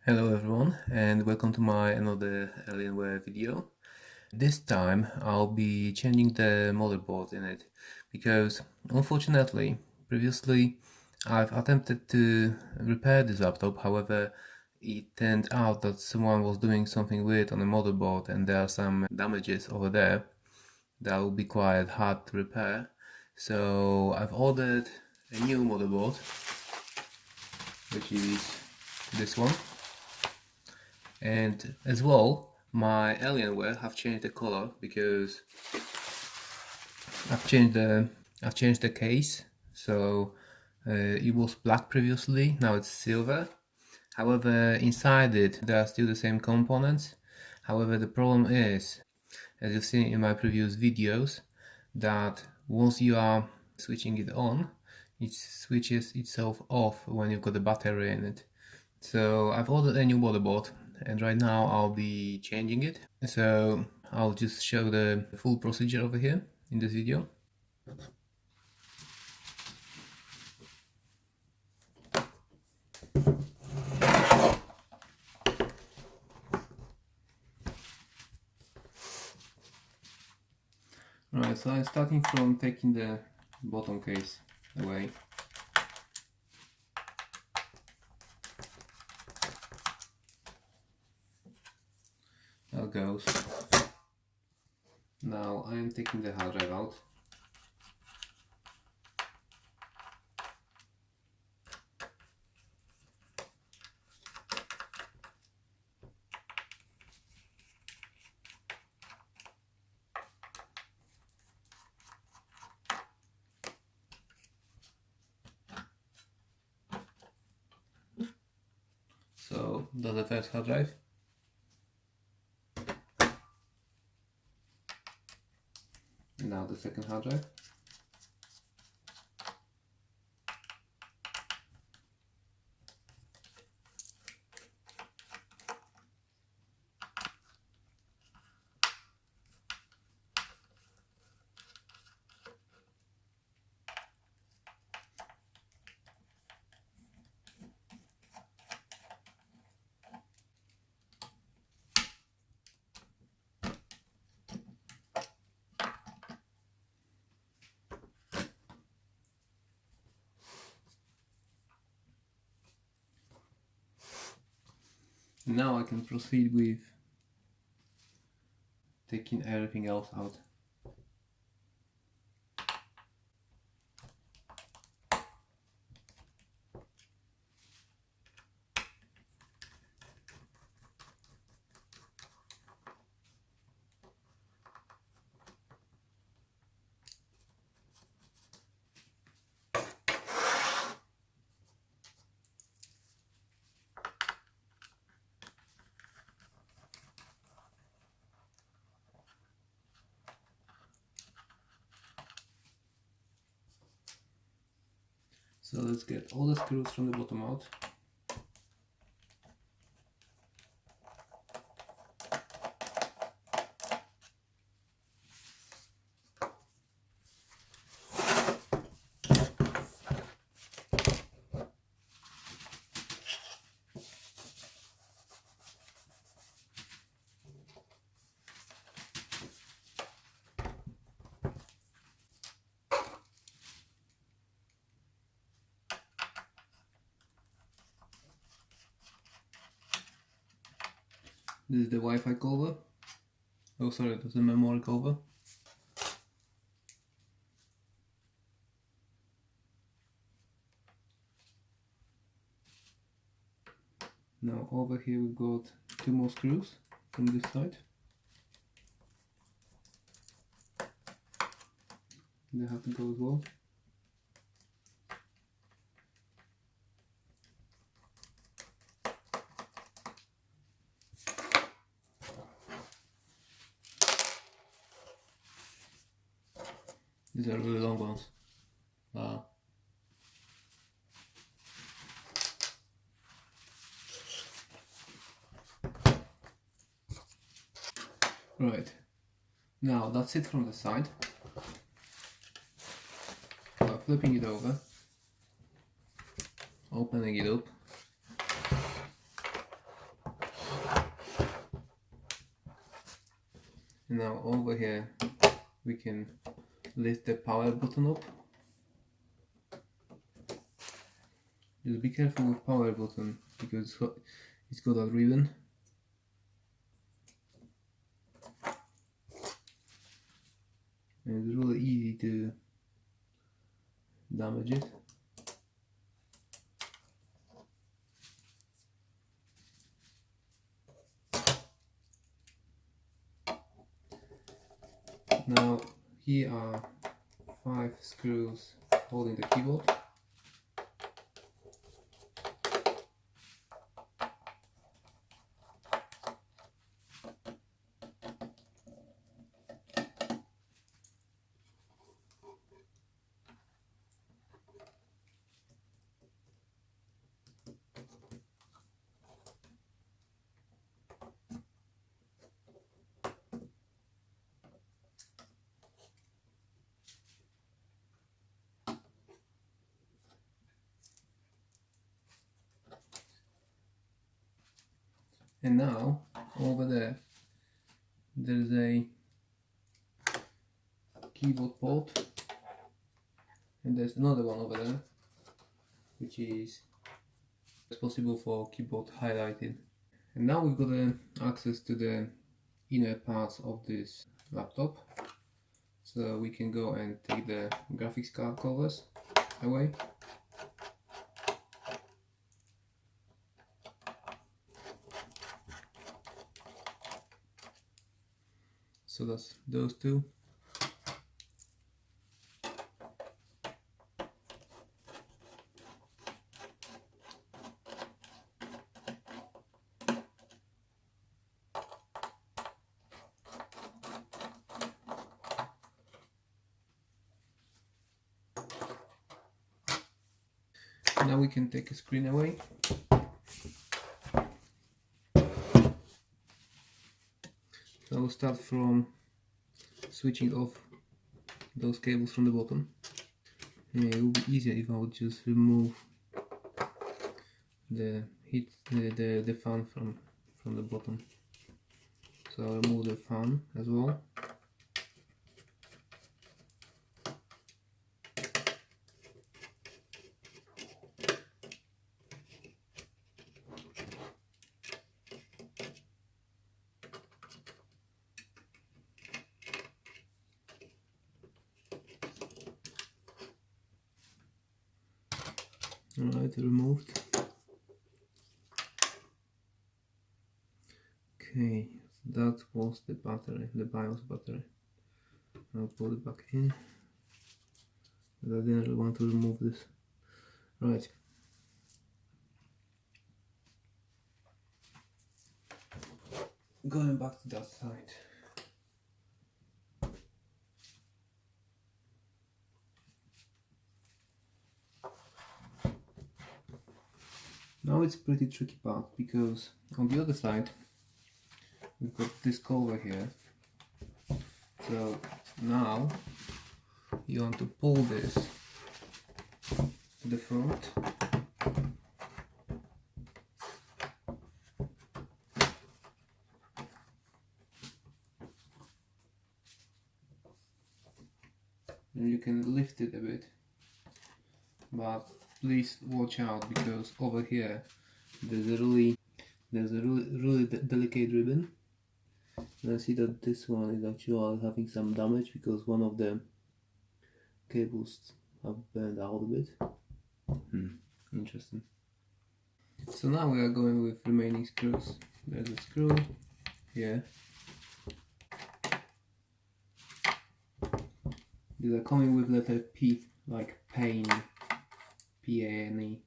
Hello everyone and welcome to my another Alienware video. This time I'll be changing the motherboard in it because unfortunately previously I've attempted to repair this laptop. However, it turned out that someone was doing something weird on the motherboard and there are some damages over there that will be quite hard to repair. So I've ordered a new motherboard, which is this one. And as well, my Alienware have changed the color because I've changed the case. So it was black previously, now it's silver. However, inside it there are still the same components. However, the problem is, as you've seen in my previous videos, that once you are switching it on, it switches itself off when you've got the battery in it. So I've ordered a new motherboard and right now I'll be changing it. So I'll just show the full procedure over here in this video. Right, so I'm starting from taking the bottom case away. That goes. Now I am taking the hard drive out. So that's the first hard drive. Now the second hard drive. Now I can proceed with taking everything else out. So let's get all the screws from the bottom out. This is the Wi-Fi cover. Oh sorry, that's the memory cover. Now over here we've got two more screws from this side. They have to go as well. These are really long ones. Wow. Right. Now that's it from the side. Flipping it over, opening it up, And now over here we can lift the power button up. Just be careful with power button because it's got a ribbon. And it's really easy to damage it. Now here are 5 screws holding the keyboard. And now over there there's a keyboard port, and there's another one over there which is possible for keyboard highlighting. And now we've got access to the inner parts of this laptop, so we can go and take the graphics card covers away. So that's those two. Now we can take a screen away. So I'll start from switching off those cables from the bottom. And it would be easier if I would just remove the the fan from the bottom. So I'll remove the fan as well. Alright, removed. Okay, that was the battery, the BIOS battery. I'll put it back in. But I didn't really want to remove this. Right. Going back to that side. Now it's a pretty tricky part, because on the other side we've got this cover here. So now you want to pull this to the front. And you can lift it a bit, but please watch out, because over here there's a really delicate ribbon. And I see that this one is actually having some damage because one of the cables have burned out a bit. Interesting. So now we are going with remaining screws. There's a screw here. These are coming with letter P, like pain, P-A-N-E.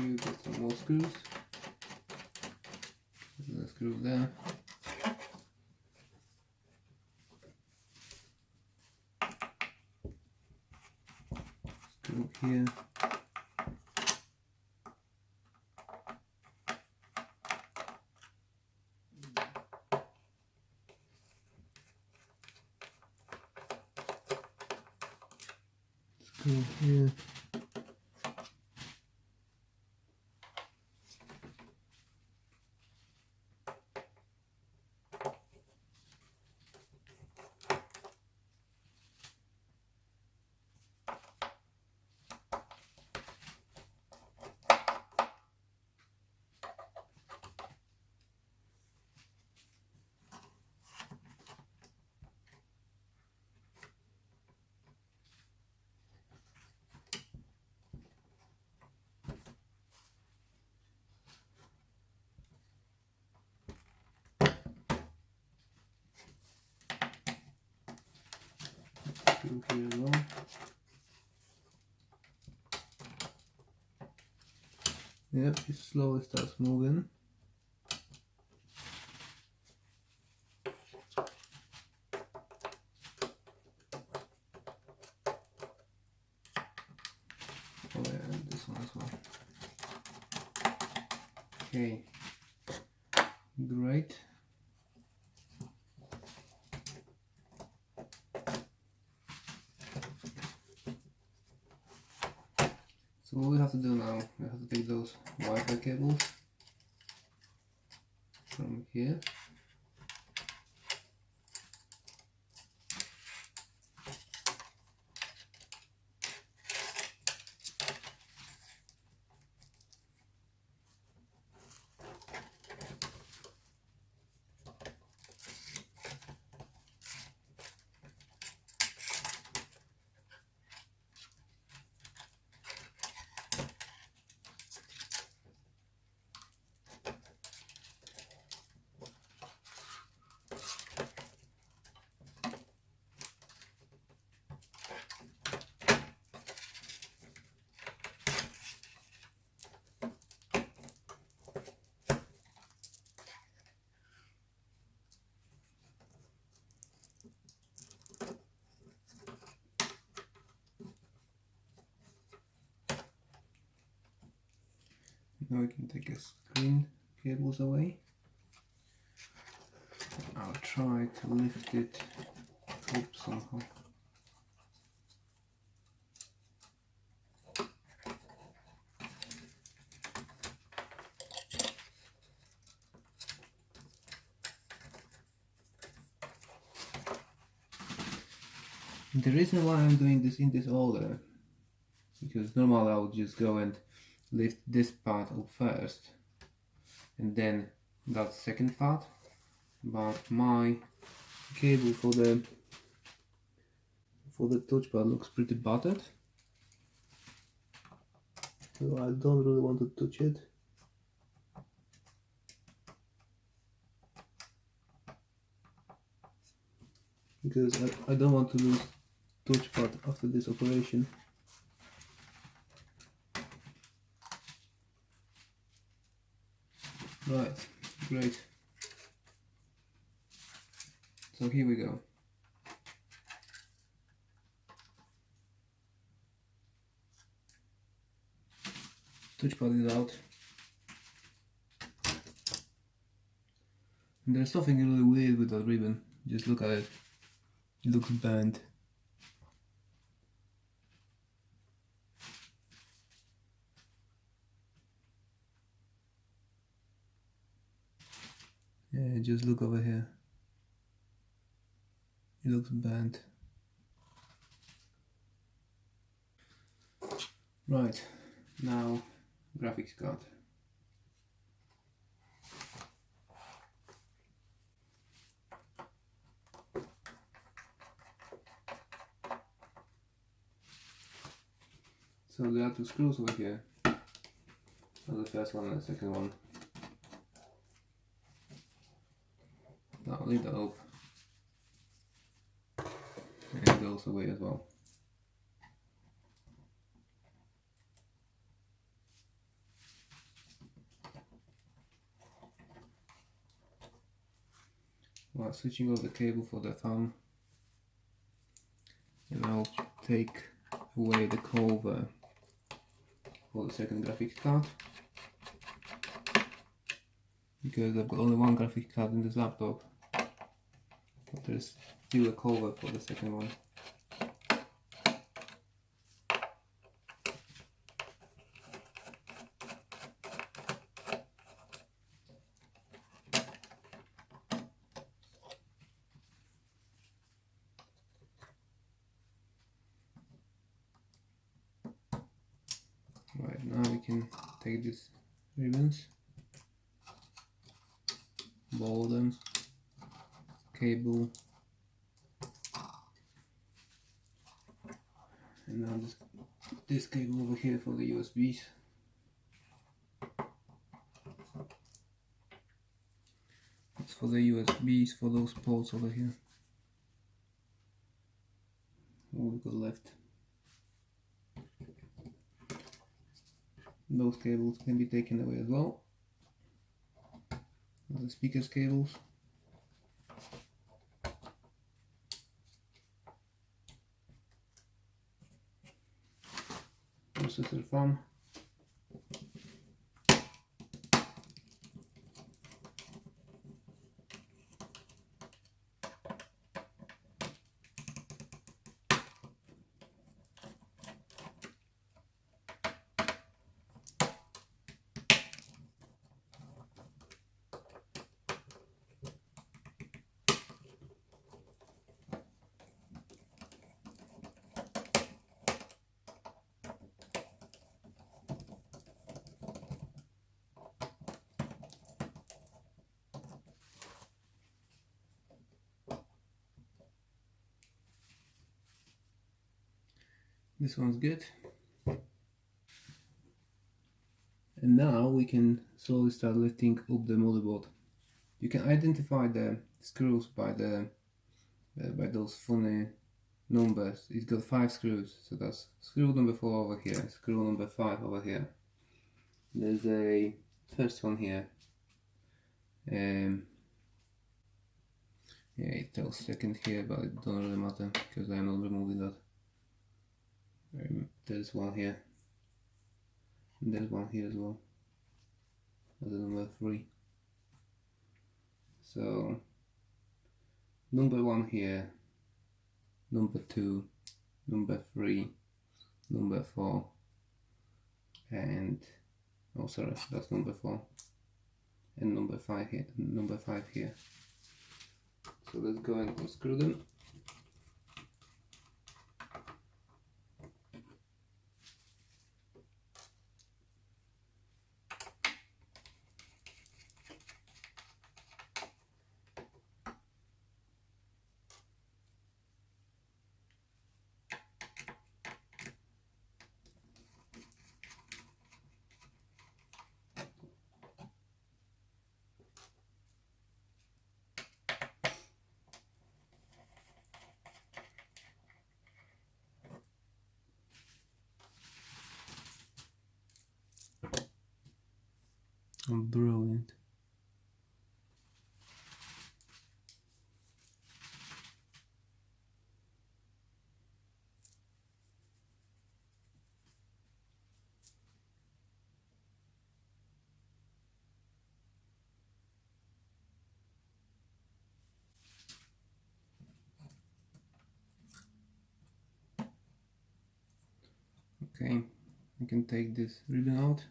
you get some more screws. The screw there. Screw here. Screw here. Screw here as well. Yep, it slowly starts moving. Oh yeah, and this one as well. Okay, great. So what we have to do now, we have to take those Wi-Fi cables from here. Now we can take a screen cables away. I'll try to lift it up somehow. The reason why I'm doing this in this order, because normally I would just go and lift this part up first and then that second part, but my cable for the touchpad looks pretty battered, so I don't really want to touch it. Because I don't want to lose touchpad after this operation. Right, great. So here we go. Touchpad is out. And there's something really weird with that ribbon. Just look at it. It looks bent. Yeah, just look over here. It looks bent. Right, now graphics card. So there are two screws over here. So the first one and the second one. Now I'll leave that up. And it goes away as well. Well, switching off the cable for the thumb, and I'll take away the cover for the second graphics card, because I've got only one graphics card in this laptop, but there's still a cover for the second one. Right, now we can take these ribbons, ball them, cable, and now this cable over here for the USBs. It's for the USBs for those ports over here. What we've got left. Those cables can be taken away as well. The speakers cables. Processor thumb. This one's good. And now we can slowly start lifting up the motherboard. You can identify the screws by by those funny numbers. It's got 5 screws, so that's screw number 4 over here, screw number 5 over here. There's a first one here. Yeah, it tells second here, but it don't really matter because I'm not removing that. There's one here, and there's one here as well. That's number 3. So number 1 here, number 2, number 3, number 4, and oh sorry, that's number 4, and number 5 here, number 5 here. So let's go and unscrew them. Oh, brilliant. Okay, I can take this ribbon out.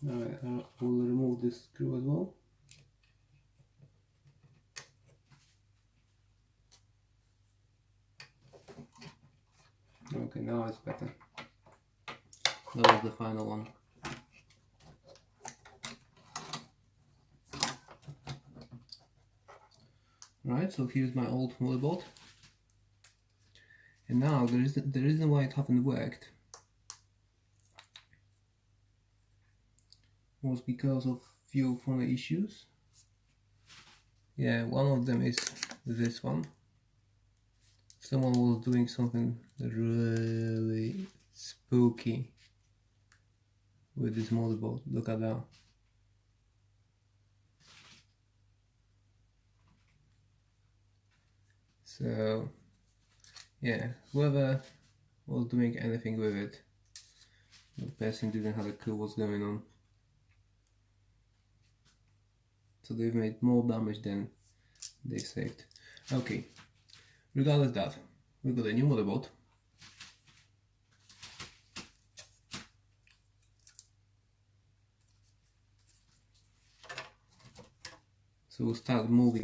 Alright, I will remove this screw as well. Okay, now it's better. That was the final one. Right, so here's my old motherboard. And now the reason why it haven't worked was because of few funny issues. Yeah, one of them is this one. someone was doing something really spooky with this motherboard. Look at that. So yeah, whoever was doing anything with it, the person didn't have a clue what's going on. So they've made more damage than they saved. Okay, regardless of that, we got a new motherboard. So we'll start moving